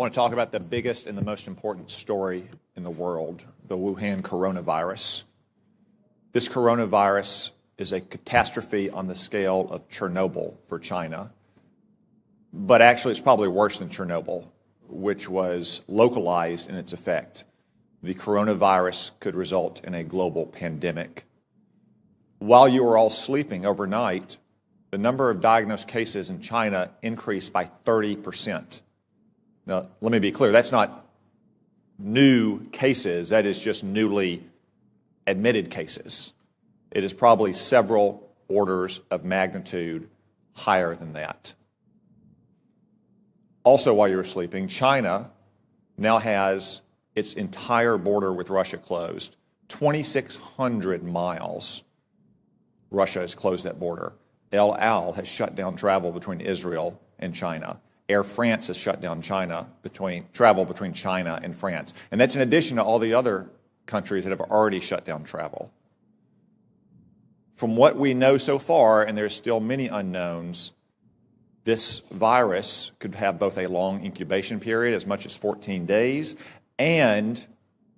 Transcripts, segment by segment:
want to talk about the biggest and the most important story in the world, the Wuhan coronavirus. This coronavirus is a catastrophe on the scale of Chernobyl for China, but actually it's probably worse than Chernobyl, which was localized in its effect. The coronavirus could result in a global pandemic. While you were all sleeping overnight, the number of diagnosed cases in China increased by 30%. Now, let me be clear, that's not new cases, that is just newly admitted cases. It is probably several orders of magnitude higher than that. Also, while you were sleeping, China now has its entire border with Russia closed. 2,600 miles, Russia has closed that border. El Al has shut down travel between Israel and China. Air France has shut down travel between China and France. And that's in addition to all the other countries that have already shut down travel. From what we know so far, and there's still many unknowns, this virus could have both a long incubation period, as much as 14 days, and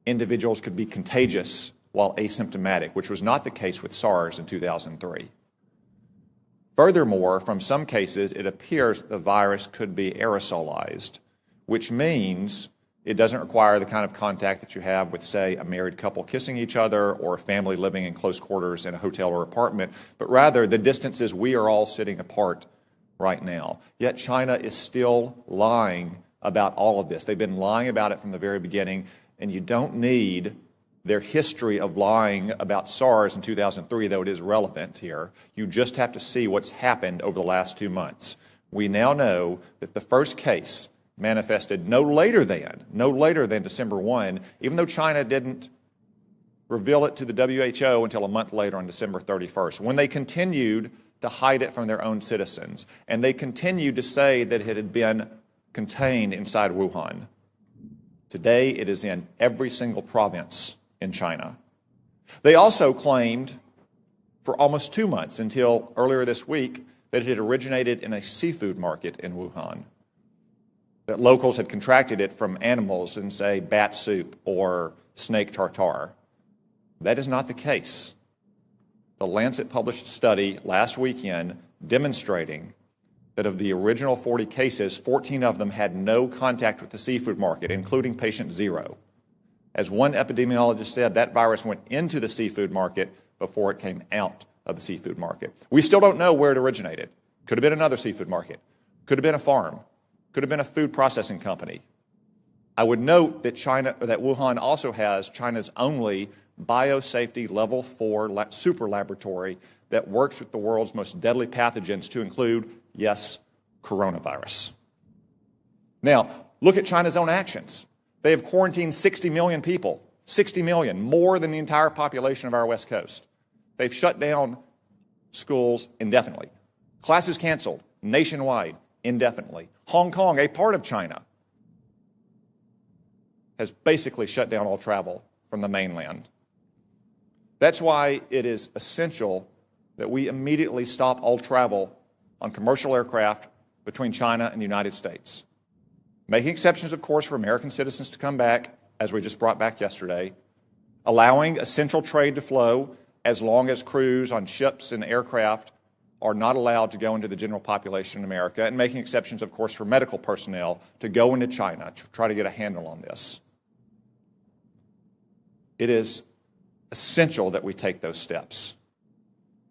individuals could be contagious while asymptomatic, which was not the case with SARS in 2003. Furthermore, from some cases, it appears the virus could be aerosolized, which means it doesn't require the kind of contact that you have with, say, a married couple kissing each other or a family living in close quarters in a hotel or apartment, but rather the distances we are all sitting apart right now. Yet China is still lying about all of this. They've been lying about it from the very beginning, and you don't need their history of lying about SARS in 2003, though it is relevant here. You just have to see what's happened over the last 2 months. We now know that the first case manifested no later than December 1, even though China didn't reveal it to the WHO until a month later on December 31st, when they continued to hide it from their own citizens. And they continued to say that it had been contained inside Wuhan. Today, it is in every single province in China. They also claimed for almost 2 months, until earlier this week, that it had originated in a seafood market in Wuhan, that locals had contracted it from animals in, say, bat soup or snake tartare. That is not the case. The Lancet published a study last weekend demonstrating that of the original 40 cases, 14 of them had no contact with the seafood market, including patient 0. As one epidemiologist said, that virus went into the seafood market before it came out of the seafood market. We still don't know where it originated. Could have been another seafood market. Could have been a farm. Could have been a food processing company. I would note that Wuhan also has China's only biosafety level 4 super laboratory that works with the world's most deadly pathogens, to include, yes, coronavirus. Now, look at China's own actions. They have quarantined 60 million people, 60 million, more than the entire population of our West Coast. They've shut down schools indefinitely. Classes canceled nationwide indefinitely. Hong Kong, a part of China, has basically shut down all travel from the mainland. That's why it is essential that we immediately stop all travel on commercial aircraft between China and the United States. Making exceptions, of course, for American citizens to come back, as we just brought back yesterday, allowing essential trade to flow as long as crews on ships and aircraft are not allowed to go into the general population in America, and making exceptions, of course, for medical personnel to go into China to try to get a handle on this. It is essential that we take those steps,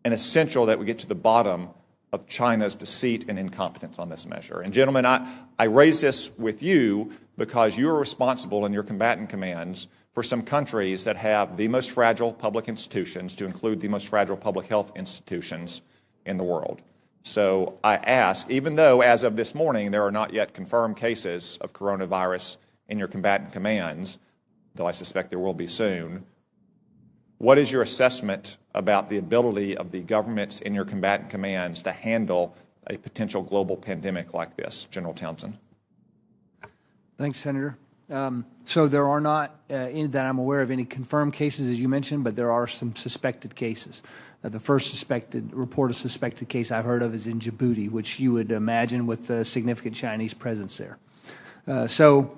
and essential that we get to the bottom of China's deceit and incompetence on this measure. And gentlemen, I raise this with you because you are responsible in your combatant commands for some countries that have the most fragile public institutions, to include the most fragile public health institutions in the world. So I ask, even though as of this morning there are not yet confirmed cases of coronavirus in your combatant commands, though I suspect there will be soon, what is your assessment about the ability of the governments in your combatant commands to handle a potential global pandemic like this? General Townsend. Thanks, Senator. So there are not, that I'm aware of, any confirmed cases, as you mentioned, but there are some suspected cases. The first report of suspected case I've heard of is in Djibouti, which you would imagine with a significant Chinese presence there. So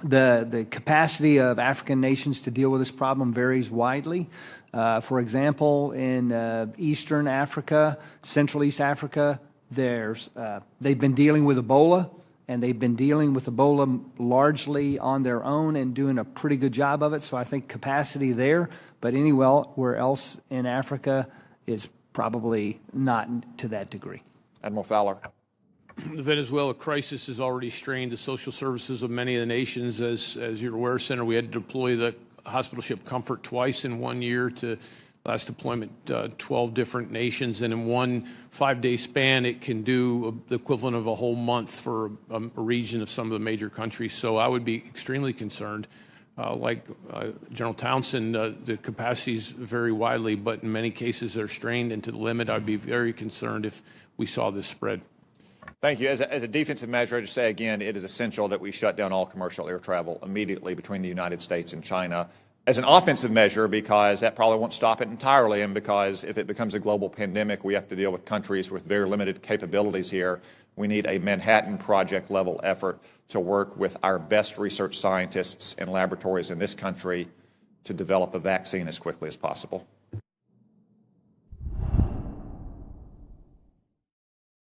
the capacity of African nations to deal with this problem varies widely. For example, in Eastern Africa, Central East Africa, they've been dealing with Ebola, and they've been dealing with Ebola largely on their own and doing a pretty good job of it. So I think capacity there, but anywhere else in Africa is probably not to that degree. Admiral Fowler. The Venezuela crisis has already strained the social services of many of the nations. As you're aware, Senator, we had to deploy the hospital ship Comfort twice in 1 year to last deployment 12 different nations, and in one 5-day span it can do the equivalent of a whole month for a region of some of the major countries. So I would be extremely concerned. Like General Townsend, the capacities vary widely, but in many cases they're strained, and to the limit I'd be very concerned if we saw this spread. Thank you. As a defensive measure, I just say again, it is essential that we shut down all commercial air travel immediately between the United States and China. As an offensive measure, because that probably won't stop it entirely, and because if it becomes a global pandemic, we have to deal with countries with very limited capabilities here. We need a Manhattan Project level effort to work with our best research scientists and laboratories in this country to develop a vaccine as quickly as possible.